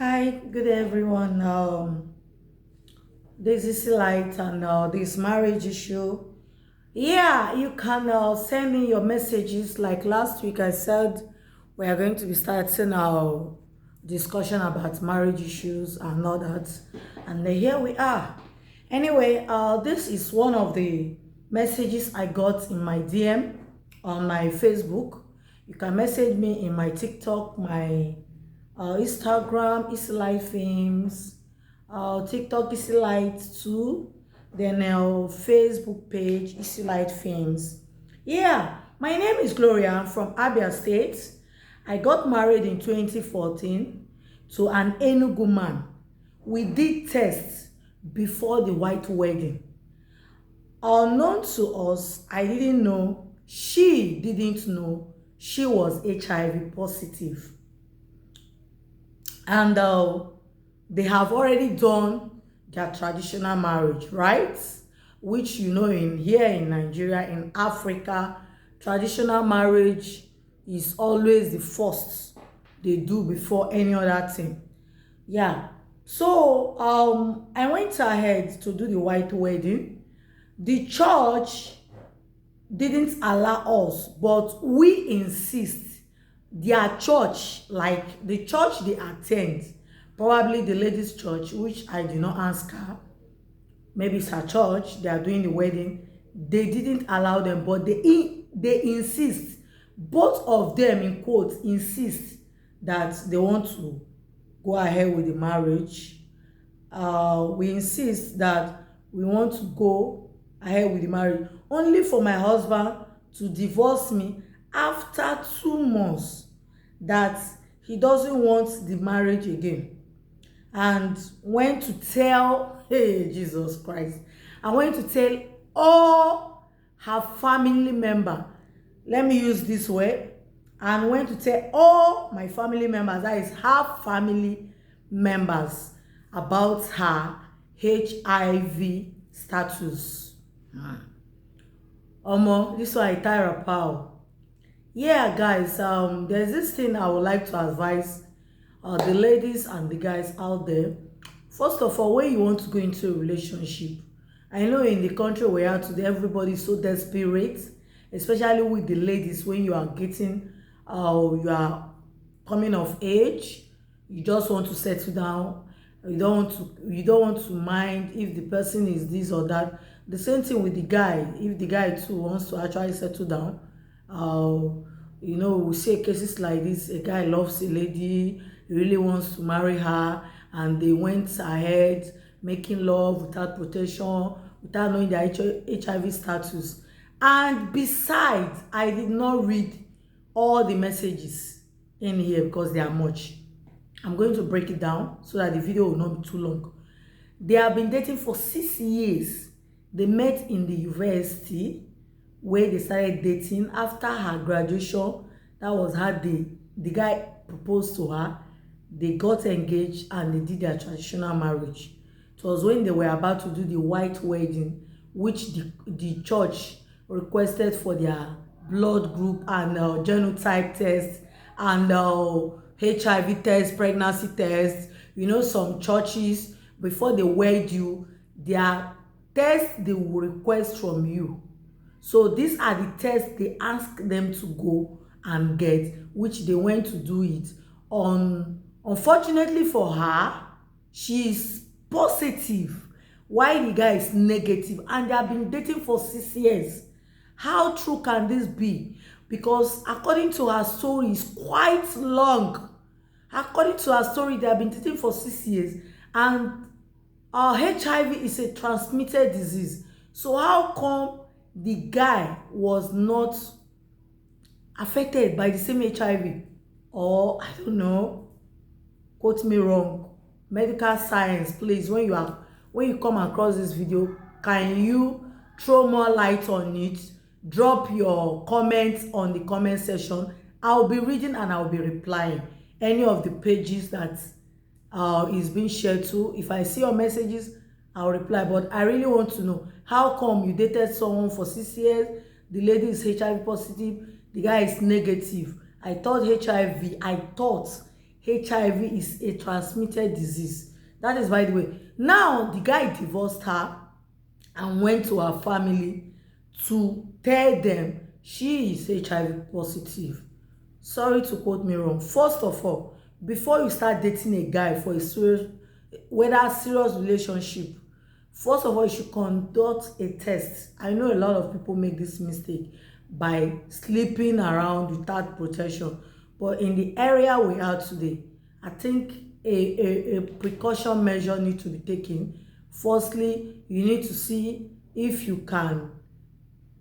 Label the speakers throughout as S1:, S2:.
S1: Hi, good everyone. This is Light and this marriage issue. Yeah, you can send me your messages. Like last week, I said we are going to be starting our discussion about marriage issues and all that. And here we are. Anyway, this is one of the messages I got in my DM on my Facebook. You can message me in my TikTok, my Instagram is Light Films, TikTok is Light too, then Facebook page is Light Films. Yeah, my name is Gloria. I'm from Abia State. I got married in 2014 to an Enugu man. We did tests before the white wedding. Unknown to us, I didn't know, she didn't know she was HIV positive. And they have already done their traditional marriage, right? Which in here in Nigeria, in Africa, traditional marriage is always the first they do before any other thing. Yeah. So I went ahead to do the white wedding. The church didn't allow us, but we insist. Their church, like the church they attend, probably the ladies' church, which I did not ask her, maybe it's her church, they are doing the wedding, they didn't allow them, but they insist, both of them in quotes insist that they want to go ahead with the marriage. We insist that we want to go ahead with the marriage, only for my husband to divorce me after 2 months, that he doesn't want the marriage again. And went to tell, hey Jesus Christ, I went to tell all her family member, let me use this word, and went to tell all my family members, that is her family members, about her HIV status. Omo, this one I tire power. Yeah, guys, there's this thing I would like to advise the ladies and the guys out there. First of all, when you want to go into a relationship, I know in the country we are today, everybody is so desperate, especially with the ladies. When you are getting, you are coming of age, you just want to settle down. You don't want to mind if the person is this or that. The same thing with the guy. If the guy too wants to actually settle down, we see cases like this. A guy loves a lady, he really wants to marry her, and they went ahead making love without protection, without knowing their HIV status. And besides, I did not read all the messages in here because they are much. I'm going to break it down so that the video will not be too long. They have been dating for 6 years. They met in the university where they started dating. After her graduation, that was how the guy proposed to her. They got engaged and they did their traditional marriage. It was when they were about to do the white wedding, which the church requested for their blood group and genotype test and HIV test, pregnancy test. Some churches, before they wed you, their tests they will request from you. So these are the tests they ask them to go and get, which they went to do it. Unfortunately for her, she is positive, while the guy is negative, and they have been dating for 6 years. How true can this be? Because according to her story, it's quite long. According to her story, they have been dating for 6 years, and HIV is a transmitted disease. So how come the guy was not affected by the same HIV? Or I don't know, quote me wrong, medical science, please, when you come across this video, can you throw more light on it? Drop your comments on the comment section. I'll be reading and I'll be replying any of the pages that is being shared to. If I see your messages, I'll reply. But I really want to know, how come you dated someone for 6 years, the lady is HIV positive, the guy is negative? I thought HIV is a transmitted disease. That is, by the way. Now, the guy divorced her and went to her family to tell them she is HIV positive. Sorry to quote me wrong. First of all, before you start dating a guy for a serious, whether serious relationship, first of all, you should conduct a test. I know a lot of people make this mistake by sleeping around without protection. But in the area we are today, I think a precaution measure needs to be taken. Firstly, you need to see if you can,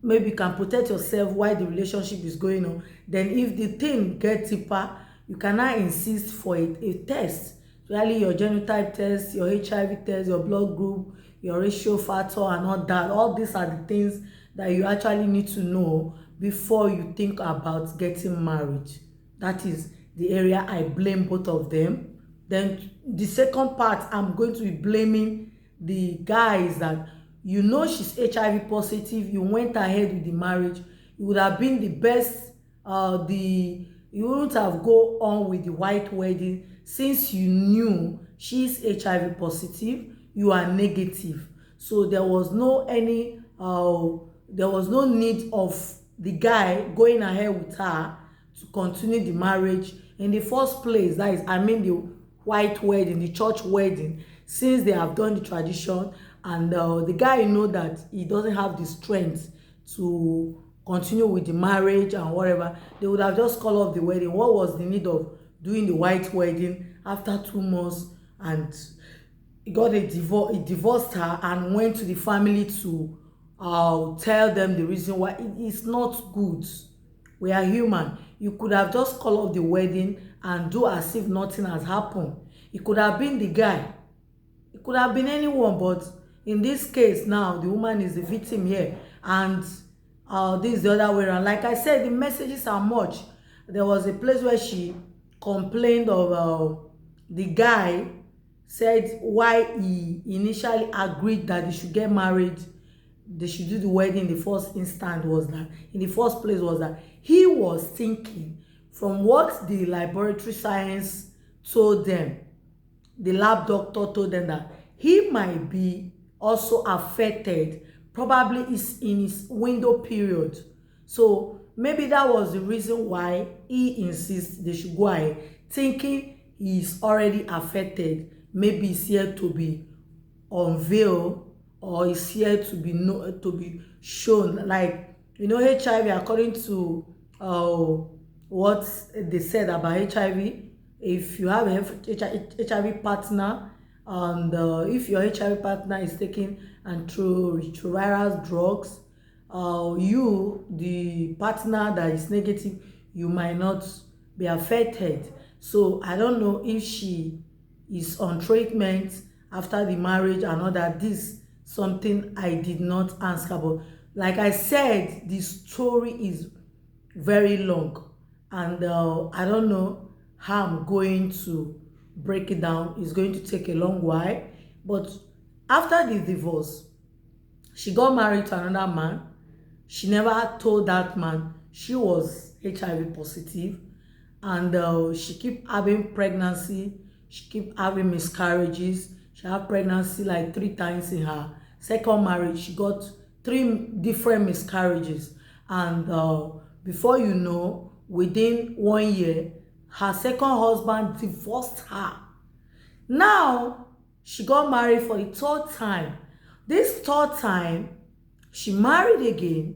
S1: maybe you can protect yourself while the relationship is going on. Then if the thing gets deeper, you cannot insist for a test, really your genotype test, your HIV test, your blood group, your ratio factor and all that. All these are the things that you actually need to know before you think about getting married. That is the area I blame both of them. Then the second part, I'm going to be blaming the guys that, you know, she's HIV positive, you went ahead with the marriage. It would have been the best, you wouldn't have go on with the white wedding since you knew she's HIV positive, you are negative. So there was no need of the guy going ahead with her to continue the marriage in the first place. That is, I mean, the white wedding, the church wedding, since they have done the tradition, and the guy know that he doesn't have the strength to continue with the marriage and whatever, they would have just called off the wedding. What was the need of doing the white wedding after 2 months? And he got a divorce. He divorced her and went to the family to tell them the reason why. It's not good. We are human. You could have just called off the wedding and do as if nothing has happened. It could have been the guy. It could have been anyone, but in this case now, the woman is the victim here. And this is the other way around. Like I said, the messages are much. There was a place where she complained of the guy, said why he initially agreed that they should get married, they should do the wedding in the first instance, was that, in the first place, was that he was thinking from what the laboratory science told them, the lab doctor told them, that he might be also affected, probably is in his window period. So maybe that was the reason why he insists they should go ahead, thinking he's already affected. Maybe he's here to be unveiled, or is here to be shown. Like, you know, HIV, according to what they said about HIV, if you have a HIV partner, and if your HIV partner is taking antiretroviral drugs, you, the partner that is negative, you might not be affected. So I don't know if she is on treatment after the marriage and all that. This something I did not ask about. Like I said, the story is very long, and I don't know how I'm going to break it down. It's going to take a long while. But after the divorce, she got married to another man. She never told that man she was HIV positive, and she kept having pregnancy. She kept having miscarriages. She had pregnancy like 3 times in her second marriage. She got 3 different miscarriages, and before you know, within 1 year, her second husband divorced her. Now she got married for the 3rd time. This 3rd time, she married again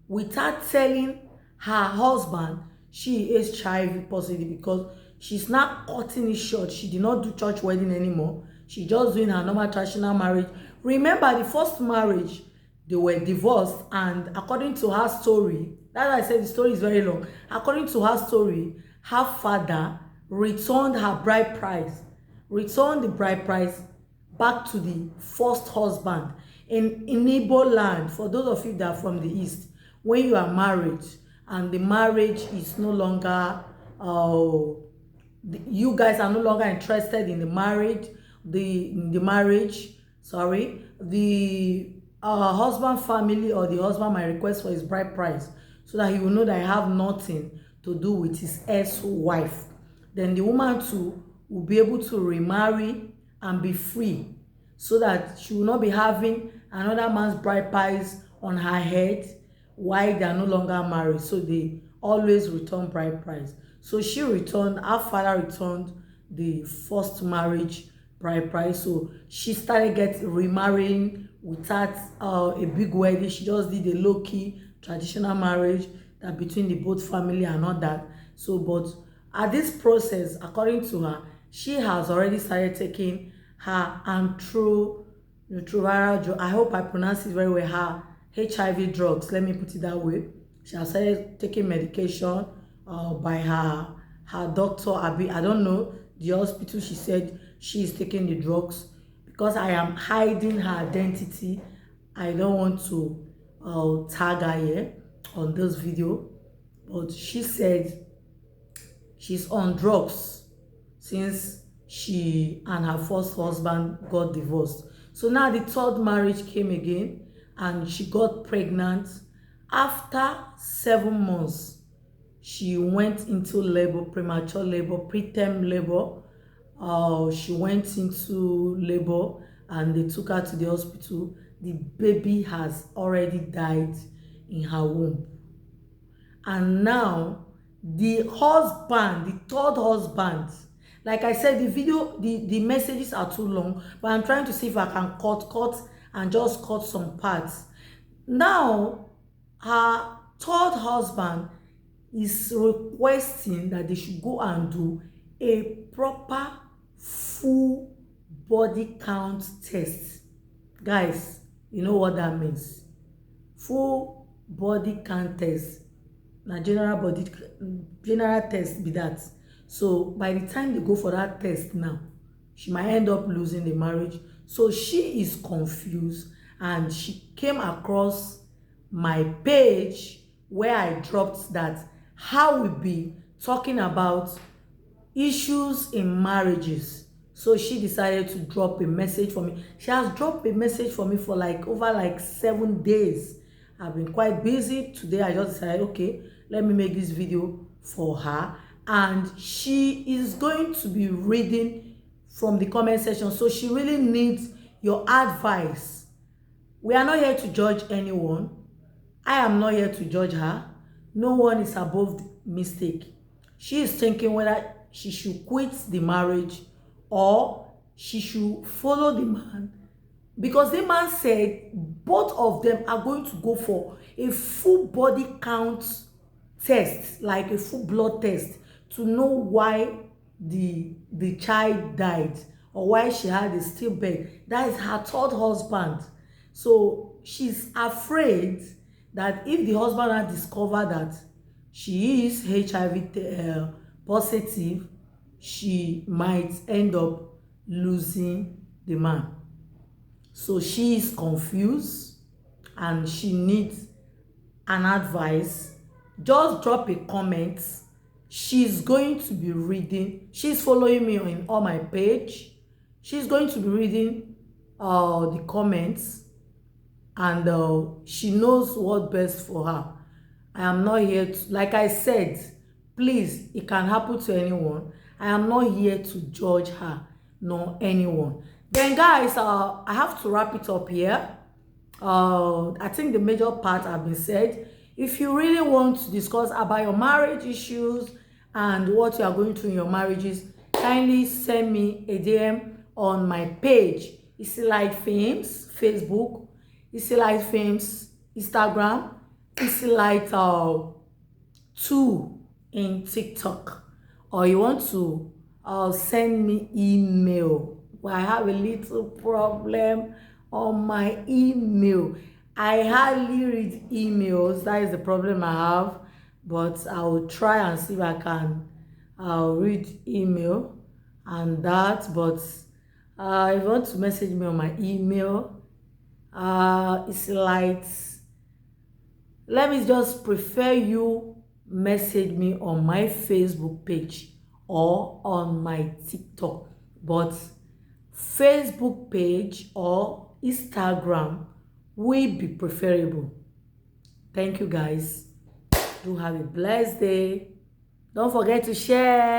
S1: without telling her husband she is HIV positive, because she's not cutting it short. She did not do church wedding anymore. She just doing her normal traditional marriage. Remember, the first marriage, they were divorced, and according to her story, that's why I said the story is very long. According to her story, her father returned the bride price back to the first husband. In Igbo land, for those of you that are from the East, when you are married and the marriage is no longer, you guys are no longer interested in the marriage, the husband family or the husband might request for his bride price, so that he will know that I have nothing to do with his ex-wife. then the woman too will be able to remarry and be free, so that she will not be having another man's bride price on her head while they are no longer married. So they always return bride price. So she returned, her father returned the first marriage bride price. So she started remarrying without a big wedding. She just did a low-key traditional marriage that between the both family and all that. So but at this process, according to her, she has already started taking her antiretroviral drug. I hope I pronounce it very well. Her HIV drugs, let me put it that way. She has started taking medication by her doctor. I don't know the hospital. She said she is taking the drugs. Because I am hiding her identity, I don't want to tag her here on this video, but she said she's on drugs since she and her first husband got divorced. So now the third marriage came again, and she got pregnant. After 7 months, she went into labor, premature labor, preterm labor. She went into labor and they took her to the hospital. The baby has already died in her womb. And now the husband, the third husband, like I said, the messages are too long, but I'm trying to see if I can cut and just cut some parts. Now her third husband is requesting that they should go and do a proper full body count test. Guys, you know what that means? Full body count test. Na general test be that. So by the time they go for that test now, she might end up losing the marriage. So she is confused, and she came across my page where I dropped that how we be talking about issues in marriages. So she decided to drop a message for me. She has dropped a message for me for over 7 days. I've been quite busy. Today I just decided, okay, let me make this video for her, and she is going to be reading from the comment section. So she really needs your advice. We are not here to judge anyone. I am not here to judge her. No one is above mistake. She is thinking whether she should quit the marriage or she should follow the man, because the man said both of them are going to go for a full body count test, like a full blood test, to know why the child died or why she had a stillbirth. That is her third husband. So she's afraid that if the husband had discovered that she is HIV positive, she might end up losing the man. So she is confused and she needs an advice. Just drop a comment. She's going to be reading. She's following me on all my page. She's going to be reading the comments, and she knows what's best for her. I am not here to, like I said, please, it can happen to anyone. I am not here to judge her nor anyone. Then guys, I have to wrap it up here. I think the major part have been said. If you really want to discuss about your marriage issues and what you are going through in your marriages, kindly send me a DM on my page, Easylight Films, Facebook, Easylight Films, Instagram, Easylight 2 in TikTok. Or you want to send me email. Well, I have a little problem on my email. I hardly read emails. That is the problem I have. But I will try and see if I can read email and that. But if you want to message me on my email, it's like, let me just prefer you message me on my Facebook page or on my TikTok. But Facebook page or Instagram will be preferable. Thank you guys. Do have a blessed day. Don't forget to share.